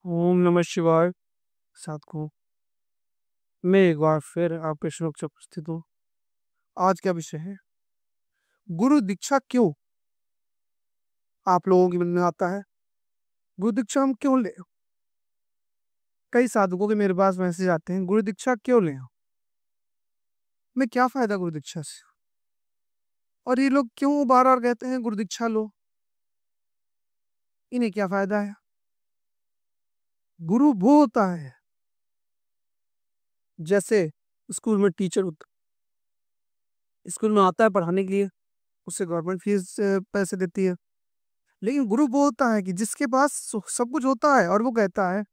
ओम नमः शिवाय। साधकों, मैं एक बार फिर आपके समक्ष उपस्थित हूँ। आज का विषय है गुरु दीक्षा क्यों आप लोगों के मन में आता है। गुरु दीक्षा हम क्यों लें? कई साधकों के मेरे पास मैसेज आते हैं, गुरु दीक्षा क्यों लें? मैं क्या फायदा गुरु दीक्षा से? और ये लोग क्यों बार बार कहते हैं गुरु दीक्षा लो? इन्हें क्या फायदा है? गुरु वो होता है जैसे स्कूल में टीचर होता, स्कूल में आता है पढ़ाने के लिए, उससे गवर्नमेंट फीस पैसे देती है। लेकिन गुरु वो होता है कि जिसके पास सब कुछ होता है और वो कहता है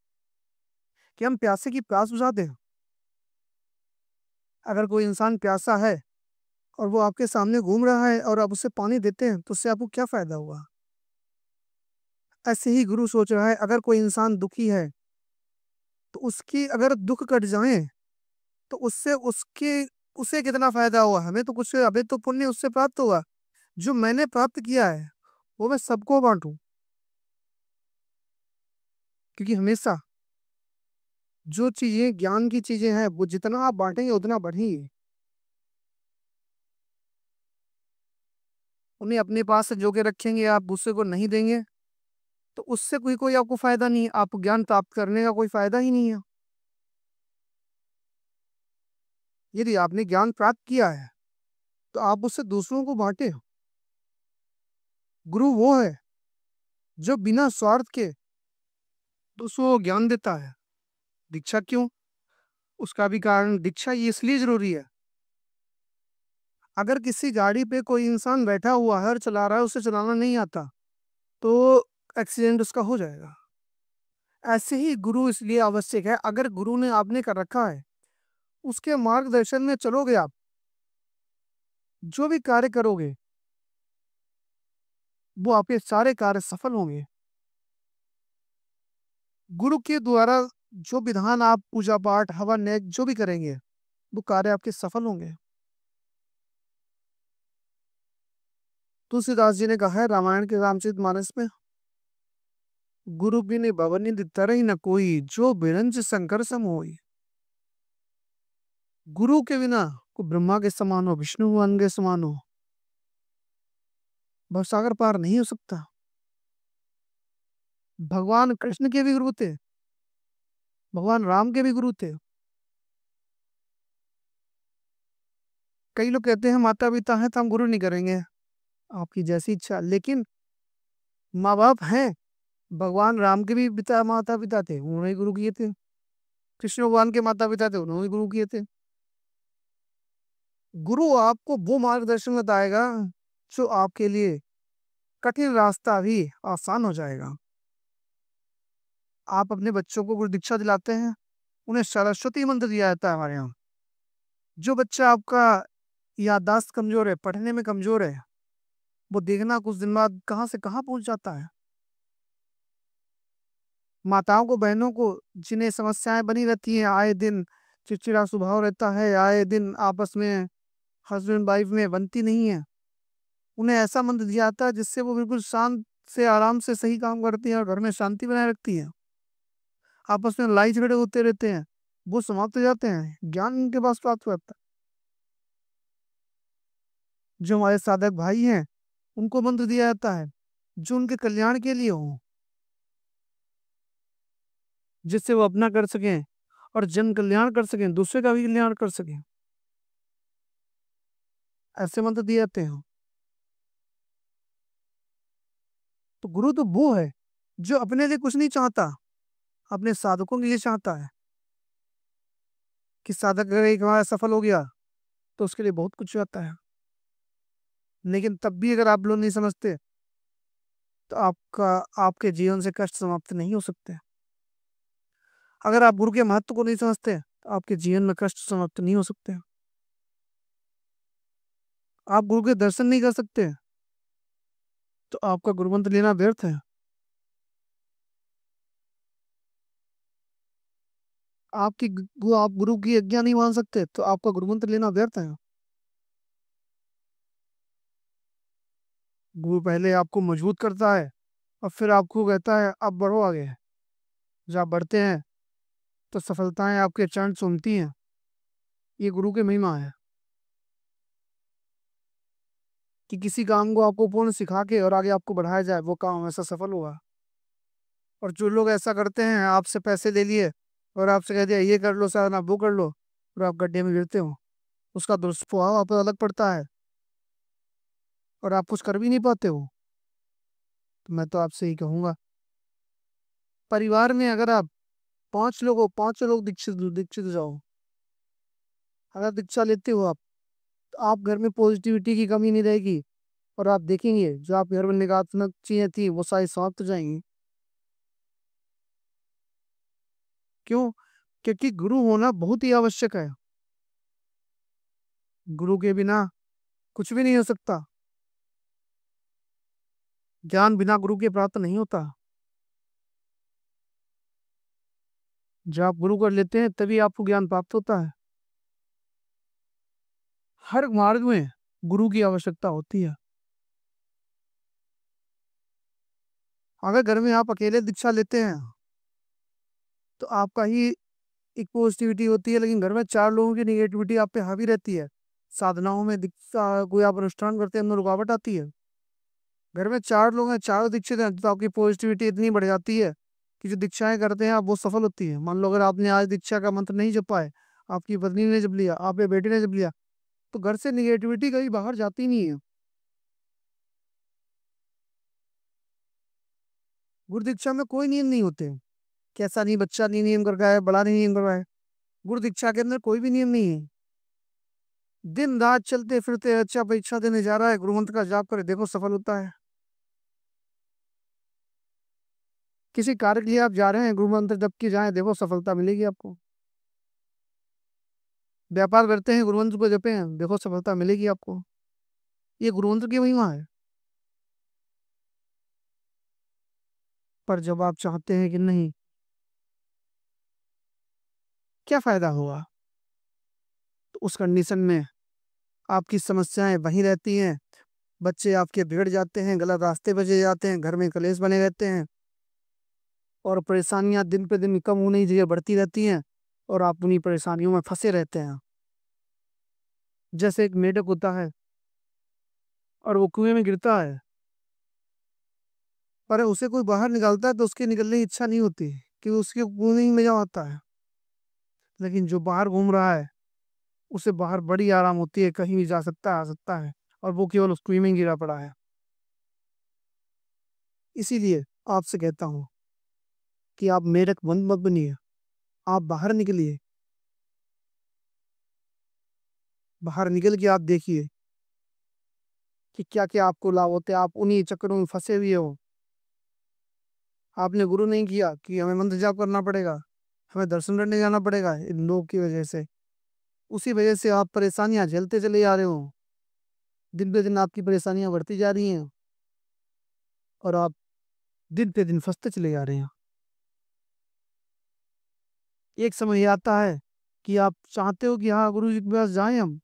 कि हम प्यासे की प्यास बुझा दें। अगर कोई इंसान प्यासा है और वो आपके सामने घूम रहा है और आप उसे पानी देते हैं तो उससे आपको क्या फायदा हुआ? ऐसे ही गुरु सोच रहा है, अगर कोई इंसान दुखी है तो उसकी अगर दुख कट जाए तो उससे उसके उसे कितना फायदा हुआ? हमें तो कुछ, अभी तो पुण्य उससे प्राप्त हुआ। जो मैंने प्राप्त किया है वो मैं सबको बांटूं, क्योंकि हमेशा जो चीजें ज्ञान की चीजें हैं वो जितना आप बांटेंगे उतना बढ़ेंगी। उन्हें अपने पास से जो के रखेंगे, आप दूसरे को नहीं देंगे तो उससे कोई कोई आपको फायदा नहीं है। आपको ज्ञान प्राप्त करने का कोई फायदा ही नहीं है। यदि आपने ज्ञान प्राप्त किया है तो आप उससे दूसरों को बांटे। गुरु वो है जो बिना स्वार्थ के दूसरों को ज्ञान देता है। दीक्षा क्यों? उसका भी कारण, दीक्षा ये इसलिए जरूरी है, अगर किसी गाड़ी पे कोई इंसान बैठा हुआ है और चला रहा है, उसे चलाना नहीं आता तो एक्सीडेंट उसका हो जाएगा। ऐसे ही गुरु इसलिए आवश्यक है। अगर गुरु ने आपने कर रखा है, उसके मार्गदर्शन में चलोगे, आप जो भी कार्य करोगे वो आपके सारे कार्य सफल होंगे। गुरु के द्वारा जो विधान आप पूजा पाठ हवन यज्ञ जो भी करेंगे वो कार्य आपके सफल होंगे। तुलसीदास जी ने कहा है रामायण के रामचरितमानस में, गुरु बिनु भवनिधि तरहि न कोई, जो बिरंच शंकर सम होई। गुरु के बिना को ब्रह्मा के समान हो, विष्णु भगवान के समान हो, भवसागर पार नहीं हो सकता। भगवान कृष्ण के भी गुरु थे, भगवान राम के भी गुरु थे। कई लोग कहते हैं माता पिता हैं तो हम गुरु नहीं करेंगे। आपकी जैसी इच्छा, लेकिन माँ बाप हैं। भगवान राम के भी पिता माता पिता थे, उन्होंने गुरु किए थे। कृष्ण भगवान के माता पिता थे, उन्होंने गुरु किए थे। गुरु आपको वो मार्गदर्शन बताएगा जो आपके लिए कठिन रास्ता भी आसान हो जाएगा। आप अपने बच्चों को गुरु दीक्षा दिलाते हैं, उन्हें सरस्वती मंत्र दिया जाता है हमारे यहाँ। जो बच्चा आपका याददाश्त कमजोर है, पढ़ने में कमजोर है, वो देखना कुछ दिन बाद कहाँ से कहाँ पहुंच जाता है। माताओं को, बहनों को जिन्हें समस्याएं बनी रहती हैं, आए दिन चिड़चिड़ा स्वभाव रहता है, आए दिन आपस में हस्बैंड वाइफ में बनती नहीं है, उन्हें ऐसा मंत्र दिया जाता है जिससे वो बिल्कुल शांत से आराम से सही काम करती हैं और घर में शांति बनाए रखती है। आपस में लड़ाई झगड़े होते रहते हैं, वो समाप्त हो जाते हैं, ज्ञान उनके पास प्राप्त होता है। जो हमारे साधक भाई हैं उनको मंत्र दिया जाता है जो उनके कल्याण के लिए हो, जिससे वो अपना कर सकें और जन कल्याण कर सकें, दूसरे का भी कल्याण कर सकें। ऐसे मंत्र दिए जाते हैं। तो गुरु तो वो है जो अपने लिए कुछ नहीं चाहता, अपने साधकों के लिए चाहता है कि साधक अगर एक बार सफल हो गया तो उसके लिए बहुत कुछ आता है। लेकिन तब भी अगर आप लोग नहीं समझते तो आपका आपके जीवन से कष्ट समाप्त नहीं हो सकते। अगर आप गुरु के महत्व को नहीं समझते तो आपके जीवन में कष्ट समाप्त नहीं हो सकते। आप गुरु के दर्शन नहीं कर सकते तो आपका गुरु मंत्र लेना व्यर्थ है। आप गुरु की आज्ञा नहीं मान सकते तो आपका गुरु मंत्र लेना व्यर्थ है। गुरु पहले आपको मजबूत करता है और फिर आपको कहता है अब बढ़ो आगे। जब आप बढ़ते हैं तो सफलताएं आपके चरण चूमती हैं। ये गुरु की महिमा है कि किसी काम को आपको पूर्ण सिखा के और आगे आपको बढ़ाया जाए, वो काम ऐसा सफल होगा। और जो लोग ऐसा करते हैं, आपसे पैसे ले लिए और आपसे कह दिया ये कर लो सर ना वो कर लो, और आप गड्ढे में गिरते हो, उसका दुष्प्रभाव आप पर अलग पड़ता है और आप कुछ कर भी नहीं पाते हो। तो मैं तो आपसे ही कहूंगा, परिवार में अगर आप 5 लोग हो, 5 लोग दीक्षित दीक्षित हो जाओ, अगर दीक्षा लेते हो आप, तो आप घर में पॉजिटिविटी की कमी नहीं रहेगी। और आप देखेंगे जो आप घर में नकारात्मक चीजें थी वो सारी समाप्त हो जाएंगी। क्यों? क्योंकि गुरु होना बहुत ही आवश्यक है। गुरु के बिना कुछ भी नहीं हो सकता। ज्ञान बिना गुरु के प्राप्त नहीं होता। जब आप गुरु कर लेते हैं तभी आपको ज्ञान प्राप्त होता है। हर मार्ग में गुरु की आवश्यकता होती है। अगर घर में आप अकेले दीक्षा लेते हैं तो आपका ही एक पॉजिटिविटी होती है, लेकिन घर में 4 लोगों की निगेटिविटी आप पे हावी रहती है। साधनाओं में दीक्षा कोई आप अनुष्ठान करते हैं, अंदर रुकावट आती है। घर में 4 लोग हैं, चारों दीक्षित हैं, तो आपकी पॉजिटिविटी इतनी बढ़ जाती है कि जो दीक्षाएं करते हैं आप वो सफल होती है। मान लो अगर आपने आज दीक्षा का मंत्र नहीं जप पाए, आपकी पत्नी ने जप लिया, आपके बेटे ने जप लिया, तो घर से निगेटिविटी कहीं बाहर जाती नहीं है। गुरु दीक्षा में कोई नियम नहीं होते, कैसा नहीं बच्चा नहीं नियम कर रहा है, बड़ा नहीं नियम कर रहा है। गुरु दीक्षा के अंदर कोई भी नियम नहीं है। दिन रात चलते फिरते अच्छा परीक्षा देने जा रहा है, गुरु मंत्र का जाप करे, देखो सफल होता है। किसी कार्य के लिए आप जा रहे हैं, गुरु मंत्र जप के जाएं, देखो सफलता मिलेगी आपको। व्यापार करते हैं, गुरु मंत्र को जपे हैं, देखो सफलता मिलेगी आपको। ये गुरु मंत्र की महिमा है। पर जब आप चाहते हैं कि नहीं, क्या फायदा होगा, तो उस कंडीशन में आपकी समस्याएं वहीं रहती हैं। बच्चे आपके बिगड़ जाते हैं, गलत रास्ते पर चले जाते हैं, घर में कलेश बने रहते हैं और परेशानियां दिन पे दिन कम होने की जगह बढ़ती रहती हैं और आप उन्हीं परेशानियों में फंसे रहते हैं। जैसे एक मेढक होता है और वो कुएं में गिरता है, पर उसे कोई बाहर निकालता है तो उसके निकलने की इच्छा नहीं होती, कि उसके कुएं में मजा आता है। लेकिन जो बाहर घूम रहा है उसे बाहर बड़ी आराम होती है, कहीं भी जा सकता है, आ सकता है, और वो केवल उस कुएं में गिरा पड़ा है। इसीलिए आपसे कहता हूँ कि आप मेढक बंद मत बनिए, आप बाहर निकलिए। बाहर निकल के आप देखिए कि क्या क्या आपको लाभ होते हैं। आप उन्हीं चक्करों में फंसे हुए हो। आपने गुरु नहीं किया कि हमें मंत्र जाप करना पड़ेगा, हमें दर्शन करने जाना पड़ेगा, इन लोग की वजह से, उसी वजह से आप परेशानियां झेलते चले जा रहे हो। दिन पे दिन आपकी परेशानियां बढ़ती जा रही हैं और आप दिन पे दिन फंसते चले जा रहे हैं। एक समय ये आता है कि आप चाहते हो कि हाँ गुरु जी के पास जाएं हम,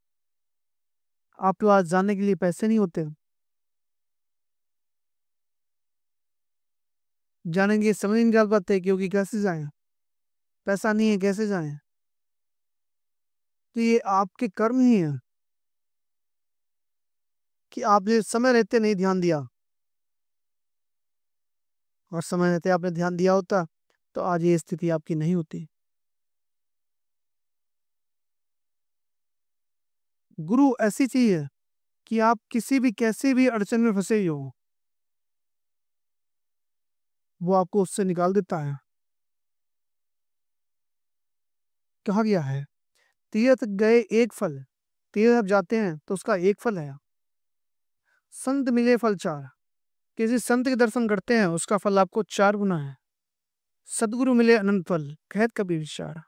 आपके पास जाने के लिए पैसे नहीं होते, जाने के लिए समय नहीं निकाल पाते, क्योंकि कैसे जाएं, पैसा नहीं है, कैसे जाएं। तो ये आपके कर्म ही है कि आपने समय रहते नहीं ध्यान दिया, और समय रहते आपने ध्यान दिया होता तो आज ये स्थिति आपकी नहीं होती। गुरु ऐसी चीज है कि आप किसी भी कैसे भी अड़चन में फंसे ही हो, वो आपको उससे निकाल देता है। कहा गया है, तीर्थ गए एक फल, तीर्थ आप जाते हैं तो उसका एक फल है, संत मिले फल चार। किसी संत के दर्शन करते हैं उसका फल आपको 4 गुना है। सदगुरु मिले अनंत फल, कहत कभी विचार।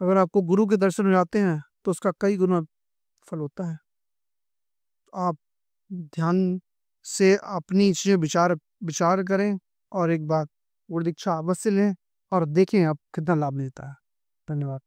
अगर आपको गुरु के दर्शन हो जाते हैं तो उसका कई गुना फल होता है। आप ध्यान से अपनी चीजें विचार विचार करें और एक बार गुरु दीक्षा अवश्य लें और देखें आप कितना लाभ मिलता है। धन्यवाद।